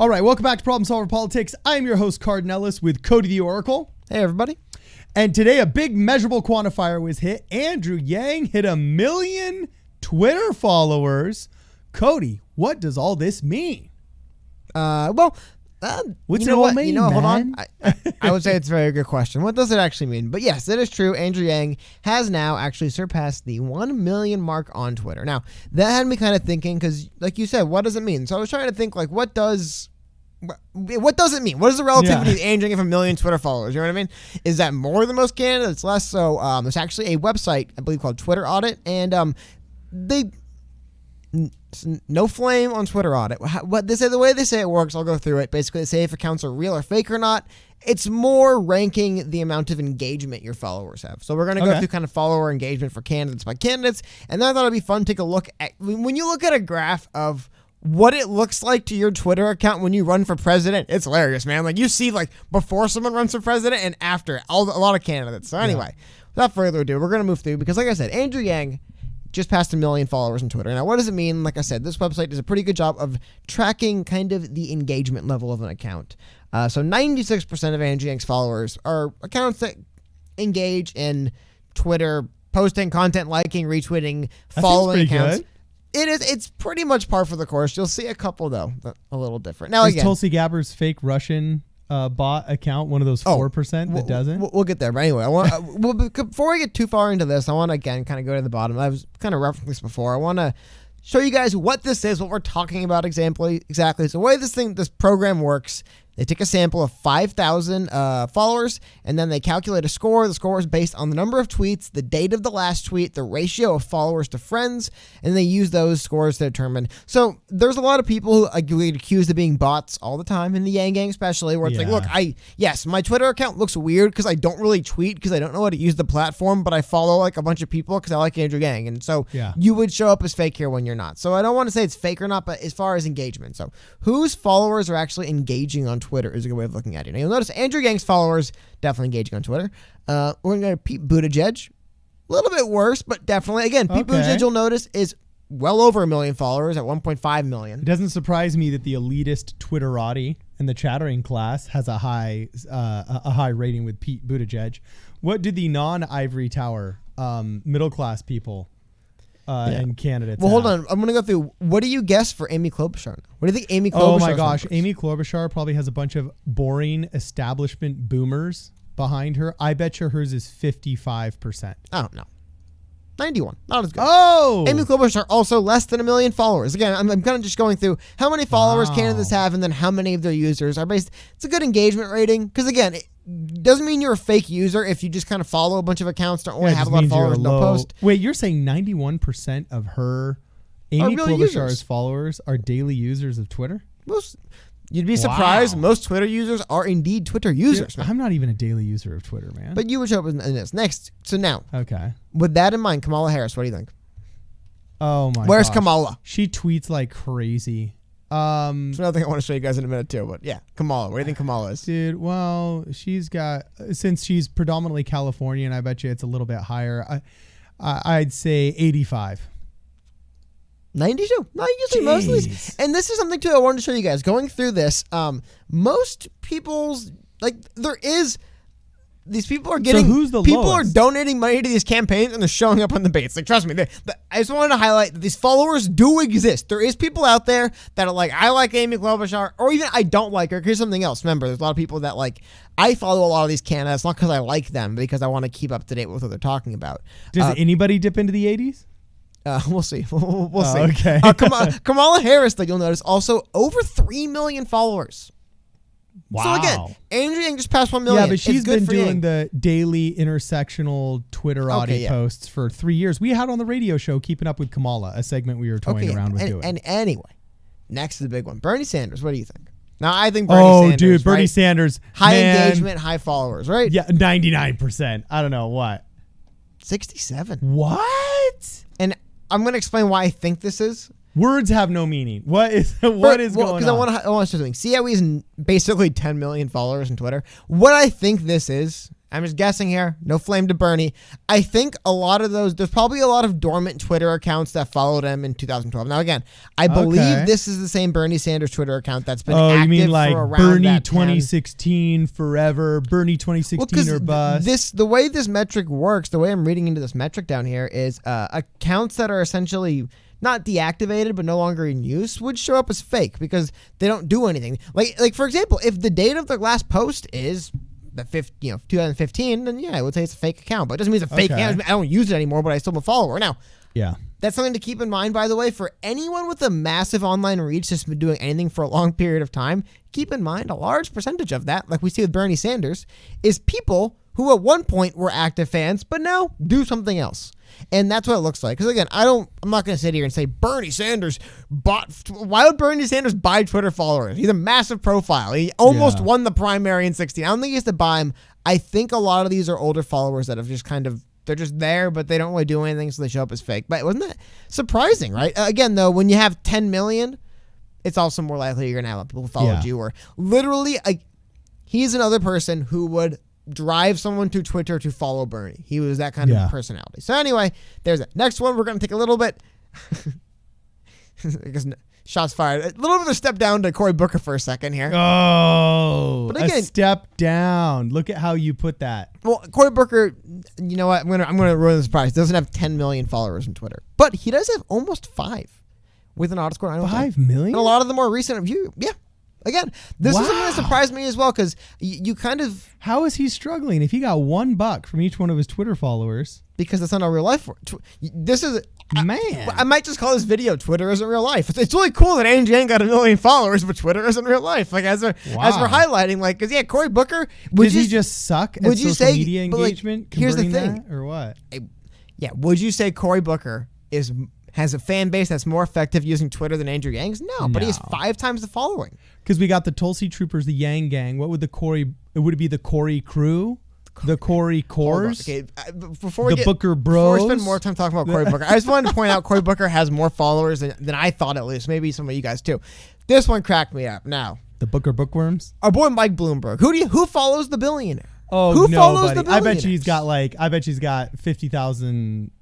All right, welcome back to Problem Solver Politics. I'm your host, Cardinellis, with Cody the Oracle. Hey, everybody. And today, a big measurable quantifier was hit. Andrew Yang hit 1 million Twitter followers. Cody, what does all this mean? What's it all mean, hold on. I would say it's a very good question. What does it actually mean? But yes, it is true. Andrew Yang has now actually surpassed the 1 million mark on Twitter. Now, that had me kind of thinking, because like you said, what does it mean? So I was trying to think, like, what does it mean? What is the relativity of Andrew Yang of 1 million Twitter followers? You know what I mean? Is that more than most candidates? Less? So there's actually a website, I believe, called Twitter Audit, and no flame on Twitter Audit. What they say, the way they say it works, I'll go through it. Basically, they say if accounts are real or fake or not. It's more ranking the amount of engagement your followers have. So we're going to go through kind of follower engagement for candidates by candidates. And then I thought it'd be fun to take a look at, when you look at a graph of what it looks like to your Twitter account when you run for president, it's hilarious, man. Like, you see, like, before someone runs for president and after, a lot of candidates. So anyway, without further ado, we're going to move through, because like I said, Andrew Yang just passed 1 million followers on Twitter. Now, what does it mean? Like I said, this website does a pretty good job of tracking kind of the engagement level of an account. So 96% of Andrew Yang's followers are accounts that engage in Twitter, posting content, liking, retweeting, following accounts. Good. It's pretty much par for the course. You'll see a couple, though, a little different. Now, is again, Tulsi Gabbard's fake Russian bot account one of those 4% that doesn't? We'll get there. But anyway, before we get too far into this, I want to, again, kind of go to the bottom. I was kind of referencing this before. I want to show you guys what this is, what we're talking about exactly. So the way this program works, they take a sample of 5,000 followers, and then they calculate a score. The score is based on the number of tweets, the date of the last tweet, the ratio of followers to friends, and they use those scores to determine. So there's a lot of people who get accused of being bots all the time, in the Yang Gang especially, where it's like, look, my Twitter account looks weird because I don't really tweet because I don't know how to use the platform, but I follow like a bunch of people because I like Andrew Yang. And so you would show up as fake here when you're not. So I don't want to say it's fake or not, but as far as engagement. So whose followers are actually engaging on Twitter is a good way of looking at it. Now, you'll notice Andrew Yang's followers definitely engaging on Twitter. We're going to go to Pete Buttigieg. A little bit worse, but definitely. Again, Pete Buttigieg, you'll notice, is well over 1 million followers at 1.5 million. It doesn't surprise me that the elitist Twitterati and the chattering class has a high rating with Pete Buttigieg. What did the non-ivory tower middle class people and candidates hold on. I'm going to go through. What do you guess for Amy Klobuchar? What do you think Amy Klobuchar? Oh my gosh. Amy Klobuchar probably has a bunch of boring establishment boomers behind her. I bet you hers is 55%. I don't know. 91. Not as good. Oh! Amy Klobuchar also less than 1 million followers. Again, I'm kind of just going through how many followers candidates have and then how many of their users are based. It's a good engagement rating because, again, it doesn't mean you're a fake user if you just kind of follow a bunch of accounts, don't only have a lot of followers, no post. Wait, you're saying 91% of Amy Klobuchar's followers are daily users of Twitter? You'd be surprised. Most Twitter users are indeed Twitter users. Dude, I'm not even a daily user of Twitter, man. But you would show up in this. Next. So now. Okay. With that in mind, Kamala Harris, what do you think? Oh, my Where's gosh. Kamala? She tweets like crazy. That's another thing I want to show you guys in a minute, too. But yeah, Kamala. What do you think Kamala is? Dude, well, since she's predominantly Californian, I bet you it's a little bit higher. I'd say 85. 92. No, you see most of these. And this is something, too, I wanted to show you guys. Going through this, most people's, these people are getting, so who's the people lowest? are donating money to these campaigns and they're showing up on debates. Like, trust me, I just wanted to highlight that these followers do exist. There is people out there that are like, I like Amy Klobuchar, or even I don't like her. Here's something else. Remember, there's a lot of people that I follow a lot of these candidates, not because I like them, but because I want to keep up to date with what they're talking about. Does anybody dip into the 80s? We'll see. We'll see. Okay. Kamala Harris, that you'll notice, also over 3 million followers. Wow. So again, Andrew Yang just passed 1 million. Yeah, but she's been doing the daily intersectional Twitterati posts for 3 years. We had on the radio show Keeping Up with Kamala, a segment we were toying around with doing. And anyway, next is the big one. Bernie Sanders, what do you think? Now, I think Bernie Sanders. Dude, Bernie Sanders. High engagement, high followers, right? Yeah, 99%. I don't know. What? 67. What? And I'm going to explain why I think this is. Words have no meaning. What is going on? Because I want to say something. See how he's basically 10 million followers on Twitter? What I think this is, I'm just guessing here. No flame to Bernie. I think a lot of those, there's probably a lot of dormant Twitter accounts that followed him in 2012. Now, again, I believe this is the same Bernie Sanders Twitter account that's been active you mean like for around Bernie that 2016 forever, Bernie 2016 or bust? The way this metric works, the way I'm reading into this metric down here is accounts that are essentially not deactivated but no longer in use would show up as fake because they don't do anything. Like for example, if the date of the last post is the 2015, then I would say it's a fake account. But it doesn't mean it's a fake account. I don't use it anymore, but I still am a follower. Now, that's something to keep in mind, by the way, for anyone with a massive online reach that's been doing anything for a long period of time. Keep in mind, a large percentage of that, like we see with Bernie Sanders, is people who at one point were active fans, but now do something else. And that's what it looks like. Because again, I'm not going to sit here and say Bernie Sanders why would Bernie Sanders buy Twitter followers? He's a massive profile. He almost won the primary in 2016. I don't think he has to buy him. I think a lot of these are older followers that have just they're just there, but they don't really do anything, so they show up as fake. But wasn't that surprising, right? Again, though, when you have 10 million, it's also more likely you're going to have people who followed you. Or literally, he's another person who would drive someone to Twitter to follow Bernie. He was that kind of personality. So anyway, there's that. Next one, we're going to take a little bit, I guess, shots fired. A little bit of a step down to Cory Booker for a second here. Oh, but again, a step down. Look at how you put that. Well, Cory Booker, you know what? I'm gonna ruin the surprise. Doesn't have 10 million followers on Twitter, but he does have almost 5 with an auto score. 5 million? And a lot of them are recent view. Yeah. Again, this is something that surprised me as well because you kind of... How is he struggling if he got $1 from each one of his Twitter followers? Because that's not our real life. This is... Man. I might just call this video Twitter Isn't Real Life. It's really cool that Andrew Yang got 1 million followers, but Twitter isn't real life. Like as we're highlighting, like, because Cory Booker... Did he just suck at social media engagement? Like, here's the thing. Or what? Would you say Cory Booker has a fan base that's more effective using Twitter than Andrew Yang's? No, but he has 5 times the following. Because we got the Tulsi Troopers, the Yang Gang. What would the Cory? Would it be the Cory Crew? The Cory Cores? Okay, before we Booker Bros? Before we spend more time talking about Cory Booker, I just wanted to point out Cory Booker has more followers than I thought, at least. Maybe some of you guys too. This one cracked me up. Now, the Booker Bookworms? Our boy Mike Bloomberg. Who follows the billionaire? Oh, who follows the billionaire? I bet she's got 50,000.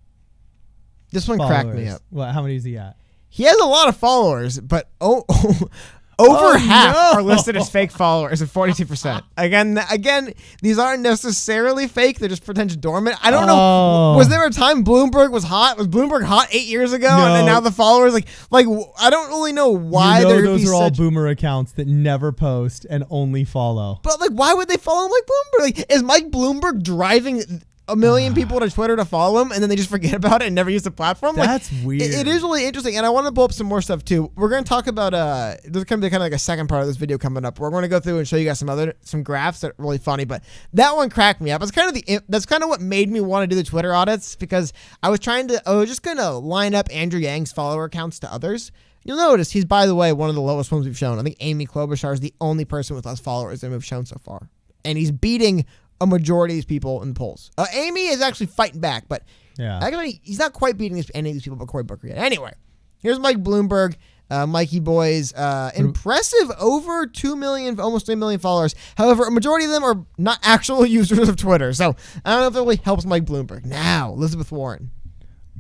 This one cracked me up. What? How many does he got? He has a lot of followers, but over half are listed as fake followers at 42%. Again, these aren't necessarily fake. They're just potential dormant. I don't know. Was there a time Bloomberg was hot? Was Bloomberg hot 8 years ago? No. And now the followers, like I don't really know why those are all boomer accounts that never post and only follow. But why would they follow Mike Bloomberg? Like, is Mike Bloomberg driving 1 million people to Twitter to follow him and then they just forget about it and never use the platform? That's weird. It is really interesting, and I want to pull up some more stuff too. We're going to talk about there's going to be kind of like a second part of this video coming up. We're going to go through and show you guys some graphs that are really funny, but that one cracked me up. That's kind of what made me want to do the Twitter audits, because I was just going to line up Andrew Yang's follower accounts to others. You'll notice he's, by the way, one of the lowest ones we've shown. I think Amy Klobuchar is the only person with less followers than we've shown so far, and he's beating a majority of these people in the polls. Amy is actually fighting back, but actually he's not quite beating any of these people but Cory Booker yet. Anyway, here's Mike Bloomberg, Mikey Boys, impressive over 2 million, almost 3 million followers. However, a majority of them are not actual users of Twitter, so I don't know if that really helps Mike Bloomberg. Now, Elizabeth Warren.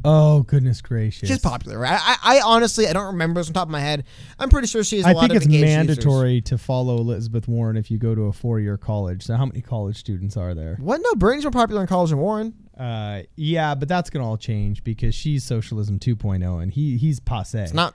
Oh, goodness gracious. She's popular, right? I honestly, I don't remember this on top of my head. I'm pretty sure she has a lot of engaged users. I think it's mandatory to follow Elizabeth Warren if you go to a 4-year college. So how many college students are there? What? No, Bernie's more popular in college than Warren. Yeah, but that's going to all change because she's socialism 2.0 and he's passé. It's not.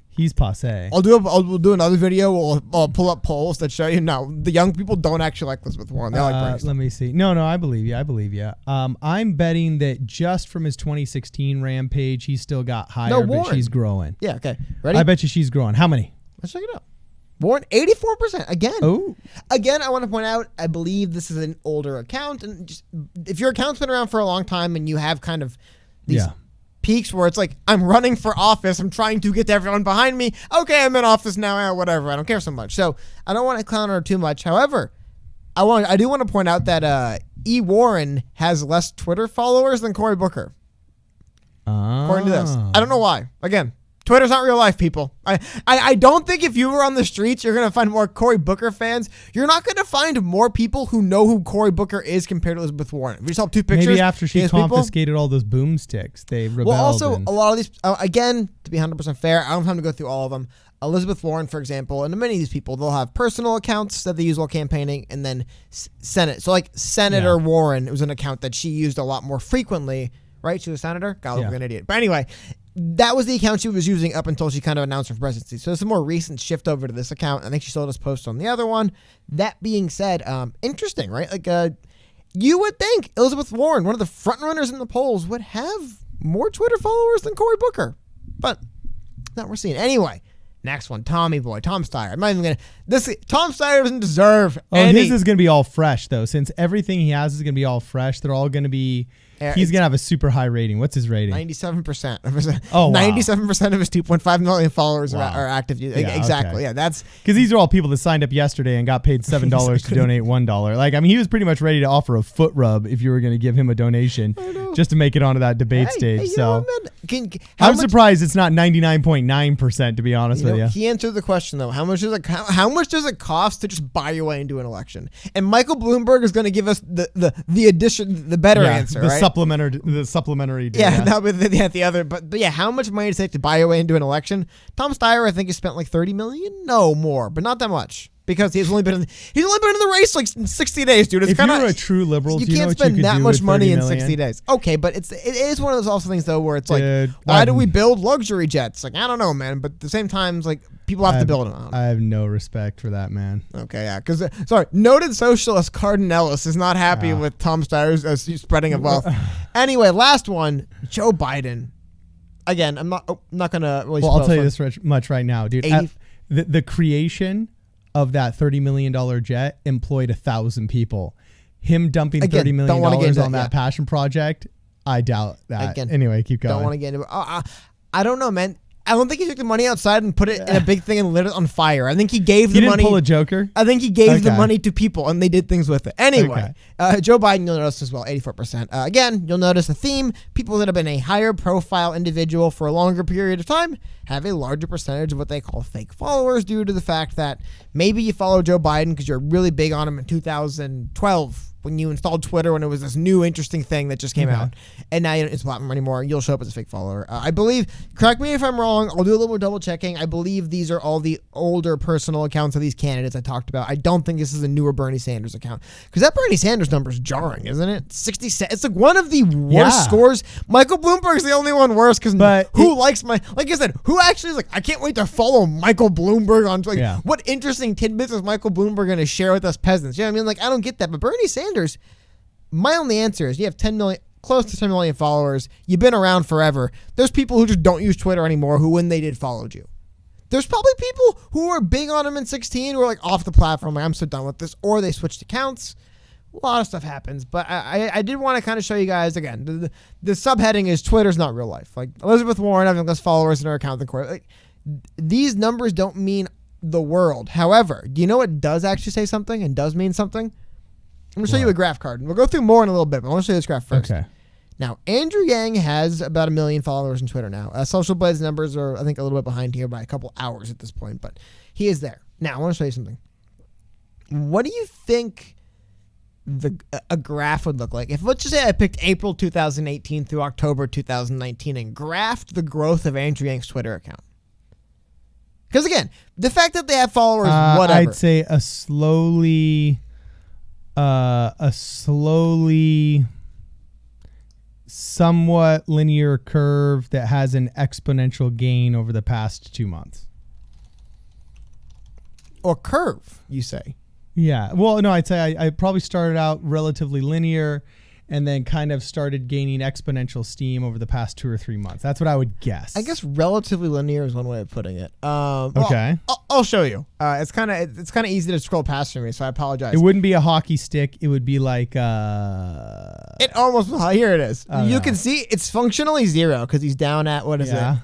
He's passé. We'll do another video. We'll pull up polls that show you. No, the young people don't actually like Elizabeth Warren. They like Bernie. Let me see. No, I believe you. I'm betting that just from his 2016 rampage, he's still got higher, but she's growing. Yeah, okay. Ready? I bet you she's growing. How many? Let's check it out. Warren, 84%. Again. Oh. Again, I want to point out, I believe this is an older account. And just, if your account's been around for a long time and you have kind of these peaks where it's like, I'm running for office, I'm trying to get everyone behind me. Okay, I'm in office now, whatever. I don't care so much. So I don't want to clown her too much. However, I do want to point out that E. Warren has less Twitter followers than Cory Booker. According to this. I don't know why. Again, Twitter's not real life, people. I don't think if you were on the streets, you're going to find more Cory Booker fans. You're not going to find more people who know who Cory Booker is compared to Elizabeth Warren. We just saw 2 pictures. Maybe after she confiscated all those boomsticks, they rebelled. Well, also, a lot of these, again, to be 100% fair, I don't have time to go through all of them. Elizabeth Warren, for example, and many of these people, they'll have personal accounts that they use while campaigning, and then Senate. So like Senator Warren, it was an account that she used a lot more frequently, right? She was a senator? God, I'm an idiot. But anyway, that was the account she was using up until she kind of announced her presidency. So it's a more recent shift over to this account. I think she still does posts on the other one. That being said, interesting, right? Like, you would think Elizabeth Warren, one of the front runners in the polls, would have more Twitter followers than Cory Booker. But that we're seeing. Anyway. Next one, Tommy Boy, Tom Steyer. I'm not even gonna. Tom Steyer doesn't deserve. His is gonna be all fresh though, since everything he has is gonna be all fresh. They're all gonna be. He's gonna have a super high rating. What's his rating? 97% of his. 97% of his 2.5 million followers are active. Exactly. Okay. Yeah, that's because these are all people that signed up yesterday and got paid $7 to donate $1. Like, I mean, he was pretty much ready to offer a foot rub if you were gonna give him a donation just to make it onto that debate stage. So I'm surprised it's not 99.9%. To be honest with you, he answered the question though. How much does it cost to just buy your way into an election? And Michael Bloomberg is going to give us the addition, the better answer, right? The supplementary data. Yeah, that would be the other. But yeah, how much money does it take to buy your way into an election? Tom Steyer, I think, has spent like $30 million. No more, but not that much. Because he's only been in the race like 60 days, dude. It's if you're a true liberal, you can't spend that much money in 60 days. Okay, but it is one of those also things though where it's like, why do we build luxury jets? Like, I don't know, man. But at the same time, it's like people have to build them. I have no respect for that, man. Okay, yeah. Because noted socialist Cardin Ellis is not happy with Tom Steyer's spreading of wealth. Anyway, last one, Joe Biden. Again, I'm not gonna really. Well, I'll tell you this much right now, dude. The creation of that $30 million jet employed 1,000 people. Him dumping $30 million on that passion project, I doubt that. Again, anyway, keep going. Don't want to get into it. I don't know, man. I don't think he took the money outside and put it in a big thing and lit it on fire. I think he gave the money. He didn't pull a Joker? I think he gave the money to people and they did things with it. Anyway, Joe Biden, you'll notice as well, 84%. Again, you'll notice a theme. People that have been a higher profile individual for a longer period of time have a larger percentage of what they call fake followers due to the fact that maybe you follow Joe Biden because you're really big on him in 2012 when you installed Twitter when it was this new interesting thing that just came out. And now you don't use the platform anymore. You'll show up as a fake follower. I believe, correct me if I'm wrong, I'll do a little more double checking. I believe these are all the older personal accounts of these candidates I talked about. I don't think this is a newer Bernie Sanders account. Because that Bernie Sanders number is jarring, isn't it? 67. It's like one of the worst scores. Michael Bloomberg's the only one worse because like I said, who actually is like, I can't wait to follow Michael Bloomberg on what interesting tidbits is Michael Bloomberg going to share with us peasants? You know what I mean? Like, I don't get that. But Bernie Sanders, my only answer is you have 10 million, close to 10 million followers. You've been around forever. There's people who just don't use Twitter anymore who, when they did, followed you. There's probably people who were big on him in 16 who are like off the platform, like, I'm so done with this, or they switched accounts. A lot of stuff happens, but I did want to kind of show you guys again. The subheading is Twitter's not real life. Like Elizabeth Warren having less followers in her account than Cory. Like, these numbers don't mean the world. However, do you know what does actually say something and does mean something? I'm going to show you a graph card. And we'll go through more in a little bit, but I want to show you this graph first. Okay. Now, Andrew Yang has about 1 million followers on Twitter now. Social Blade's numbers are, I think, a little bit behind here by a couple hours at this point, but he is there. Now, I want to show you something. What do you think a graph would look like? If, let's just say I picked April 2018 through October 2019 and graphed the growth of Andrew Yang's Twitter account. Because, again, the fact that they have followers, whatever. I'd say a slowly somewhat linear curve that has an exponential gain over the past 2 months. Or curve, you say? Yeah. Well, no, I'd say I probably started out relatively linear and then kind of started gaining exponential steam over the past 2 or 3 months. That's what I would guess. I guess relatively linear is one way of putting it. Okay. I'll show you. It's kind of easy to scroll past for me, so I apologize. It wouldn't be a hockey stick. It would be like It almost, here it is. You can see it's functionally zero because he's down at, what is it?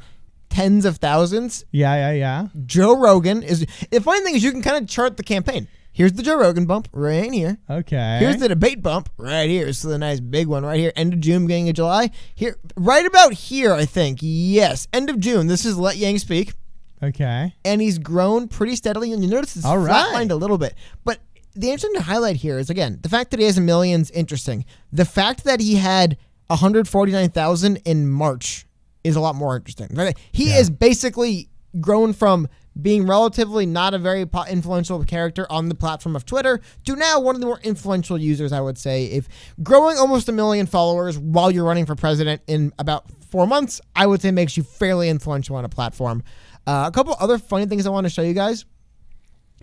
Tens of thousands. Yeah. Joe Rogan is, the funny thing is you can kind of chart the campaign. Here's the Joe Rogan bump right here. Okay. Here's the debate bump right here. This is a nice big one right here. End of June, beginning of July. Here, right about here, I think. Yes, end of June. This is Let Yang Speak. Okay. And he's grown pretty steadily. And you notice it's flatlined a little bit. But the interesting to highlight here is, again, the fact that he has a million is interesting. The fact that he had 149,000 in March is a lot more interesting. Right? He is basically grown from being relatively not a very influential character on the platform of Twitter to now one of the more influential users, I would say. If growing almost 1 million followers while you're running for president in about 4 months, I would say makes you fairly influential on a platform. A couple other funny things I want to show you guys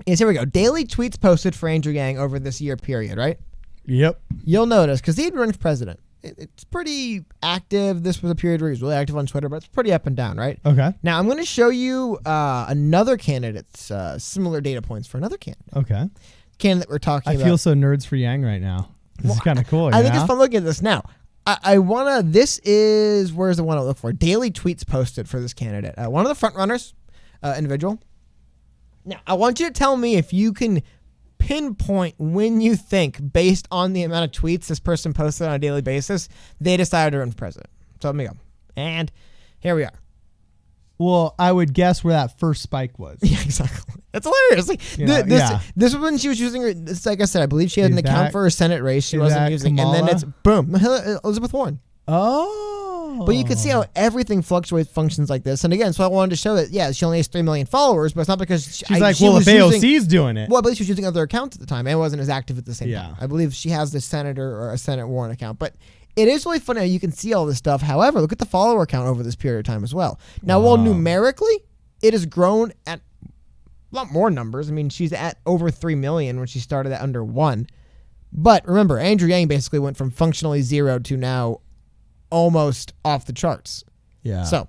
is, here we go, daily tweets posted for Andrew Yang over this year period, right? Yep. You'll notice, because he'd run for president, it's pretty active. This was a period where he was really active on Twitter, but it's pretty up and down, right? Okay. Now, I'm going to show you another candidate's similar data points for another candidate. Okay. Candidate we're talking about. I feel so nerds for Yang right now. This is kind of cool. I think it's fun looking at this now. I want to, this is, where's the one I look for? Daily tweets posted for this candidate. One of the front runners, individual. Now, I want you to tell me if you can pinpoint when you think, based on the amount of tweets this person posted on a daily basis, they decided to run for president. So let me go. And here we are. Well, I would guess where that first spike was. Yeah, exactly. That's hilarious. Like, this was when she was using her, this, like I said, I believe she had an account for her Senate race. She wasn't using, Kamala? And then it's boom, Elizabeth Warren. Oh. But you can see how everything functions like this. And again, so I wanted to show that, yeah, she only has 3 million followers, but it's not because she's if AOC's doing it. Well, I believe she was using other accounts at the time and wasn't as active at the same time. I believe she has the senator or a Senate Warren account. But it is really funny how you can see all this stuff. However, look at the follower count over this period of time as well. Now, while numerically, it has grown at a lot more numbers. I mean, she's at over 3 million when she started at under 1. But remember, Andrew Yang basically went from functionally 0 to now almost off the charts. Yeah. So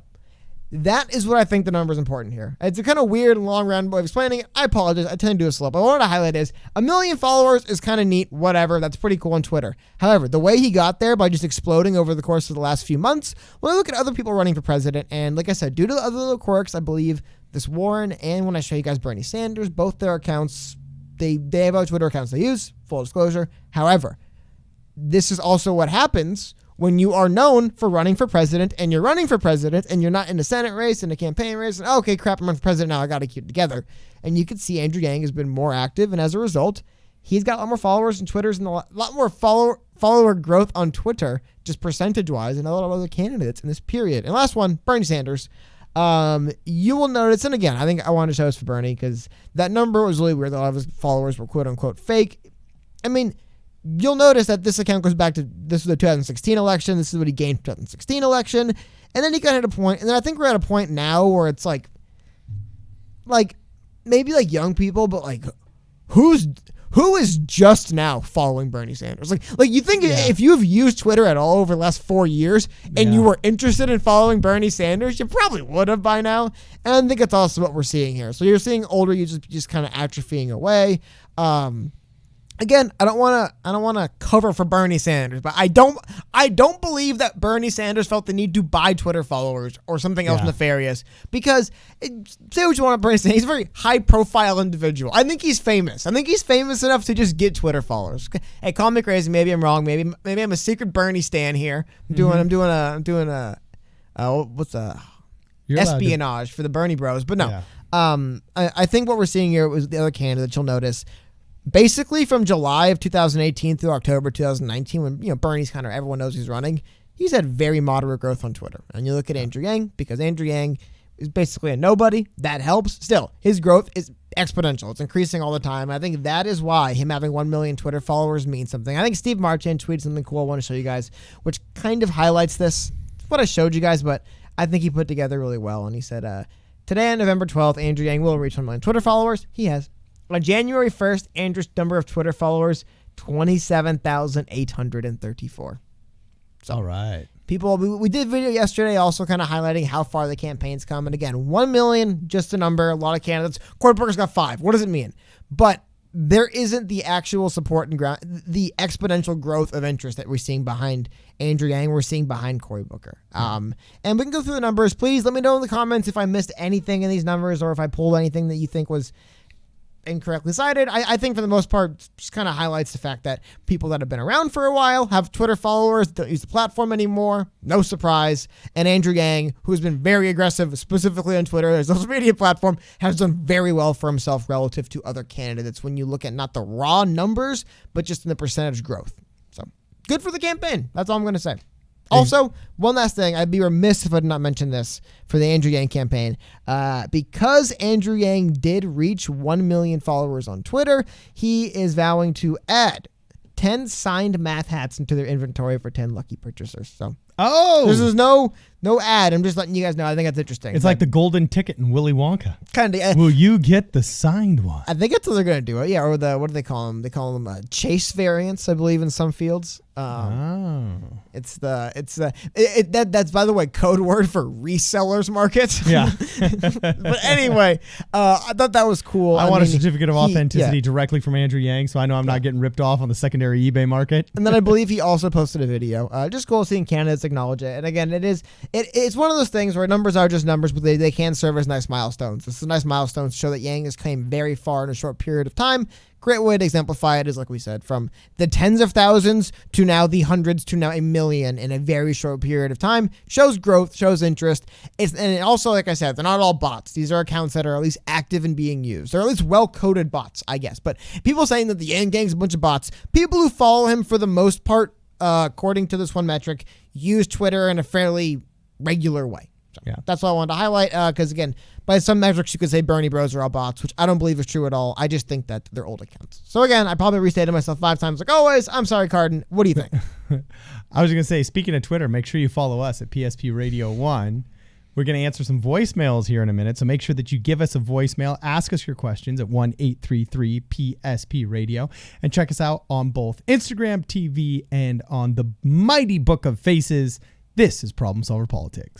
that is what I think the number is important here. It's a kind of weird long round way of explaining it. I apologize. I tend to do a slope. But what I wanted to highlight is 1 million followers is kind of neat. Whatever. That's pretty cool on Twitter. However, the way he got there by just exploding over the course of the last few months, when I look at other people running for president, and like I said, due to the other little quirks, I believe this Warren and when I show you guys Bernie Sanders, both their accounts, they have other Twitter accounts they use, full disclosure. However, this is also what happens when you are known for running for president and you're running for president and you're not in a Senate race and a campaign race and okay, crap, I'm running for president now, I got to keep it together. And you can see Andrew Yang has been more active, and as a result, he's got a lot more followers on Twitter and a lot more follower growth on Twitter, just percentage-wise, and a lot of other candidates in this period. And last one, Bernie Sanders. You will notice, and again, I think I wanted to show this for Bernie because that number was really weird. A lot of his followers were quote-unquote fake. I mean, you'll notice that this account goes back to, this was the 2016 election. This is what he gained from the 2016 election. And then he got hit a point. And then I think we're at a point now where it's like maybe like young people, but like who is just now following Bernie Sanders? Like you think if you've used Twitter at all over the last 4 years and you were interested in following Bernie Sanders, you probably would have by now. And I think that's also what we're seeing here. So you're seeing older users just kind of atrophying away. Again, I don't want to cover for Bernie Sanders, but I don't believe that Bernie Sanders felt the need to buy Twitter followers or something else nefarious because say what you want about Bernie Sanders, he's a very high profile individual. I think he's famous. I think he's famous enough to just get Twitter followers. Hey, call me crazy. Maybe I'm wrong. Maybe I'm a secret Bernie stan here. I'm doing espionage for the Bernie Bros. But no, I think what we're seeing here was the other candidate you'll notice. Basically, from July of 2018 through October 2019, when Bernie's kind of everyone knows he's running, he's had very moderate growth on Twitter. And you look at Andrew Yang, because Andrew Yang is basically a nobody. That helps. Still, his growth is exponential. It's increasing all the time. I think that is why him having 1 million Twitter followers means something. I think Steve Marchand tweeted something cool I want to show you guys, which kind of highlights this. It's what I showed you guys, but I think he put together really well. And he said, today on November 12th, Andrew Yang will reach 1 million Twitter followers. He has. On January 1st, Andrew's number of Twitter followers, 27,834. So, all right. People, we did a video yesterday also kind of highlighting how far the campaign's come. And again, 1 million, just a number, a lot of candidates. Cory Booker's got 5. What does it mean? But there isn't the actual support and the exponential growth of interest that we're seeing behind Andrew Yang, we're seeing behind Cory Booker. And we can go through the numbers. Please let me know in the comments if I missed anything in these numbers or if I pulled anything that you think was incorrectly cited. I think for the most part, just kind of highlights the fact that people that have been around for a while have Twitter followers, don't use the platform anymore. No surprise. And Andrew Yang, who's been very aggressive, specifically on Twitter, as a social media platform, has done very well for himself relative to other candidates when you look at not the raw numbers, but just in the percentage growth. So good for the campaign. That's all I'm going to say. Also, one last thing. I'd be remiss if I did not mention this for the Andrew Yang campaign. Because Andrew Yang did reach 1 million followers on Twitter, he is vowing to add 10 signed math hats into their inventory for 10 lucky purchasers. So, this is no ad. I'm just letting you guys know. I think that's interesting. It's like the golden ticket in Willy Wonka. Kind of. Will you get the signed one? I think that's what they're going to do. Yeah, or what do they call them? They call them chase variants, I believe, in some fields. That's by the way code word for resellers market. Yeah. But anyway, I thought that was cool. I want a certificate of authenticity directly from Andrew Yang, so I know I'm not getting ripped off on the secondary eBay market. And then I believe he also posted a video. Just cool seeing candidates acknowledge it. And again, it's one of those things where numbers are just numbers, but they can serve as nice milestones. This is a nice milestone to show that Yang has came very far in a short period of time. Great way to exemplify it is, like we said, from the tens of thousands to now the hundreds to now 1 million in a very short period of time. Shows growth, shows interest. And also, like I said, they're not all bots. These are accounts that are at least active and being used. They're at least well-coded bots, I guess. But people saying that the Yang Gang's a bunch of bots, people who follow him for the most part, according to this one metric, use Twitter in a fairly regular way. So that's what I wanted to highlight because, again, by some metrics, you could say Bernie Bros are all bots, which I don't believe is true at all. I just think that they're old accounts. So, again, I probably restated myself 5 times like always. I'm sorry, Cardin. What do you think? I was going to say, speaking of Twitter, make sure you follow us at PSP Radio 1. We're going to answer some voicemails here in a minute, so make sure that you give us a voicemail. Ask us your questions at 1-833-PSP-RADIO. And check us out on both Instagram TV and on the mighty Book of Faces. This is Problem Solver Politics.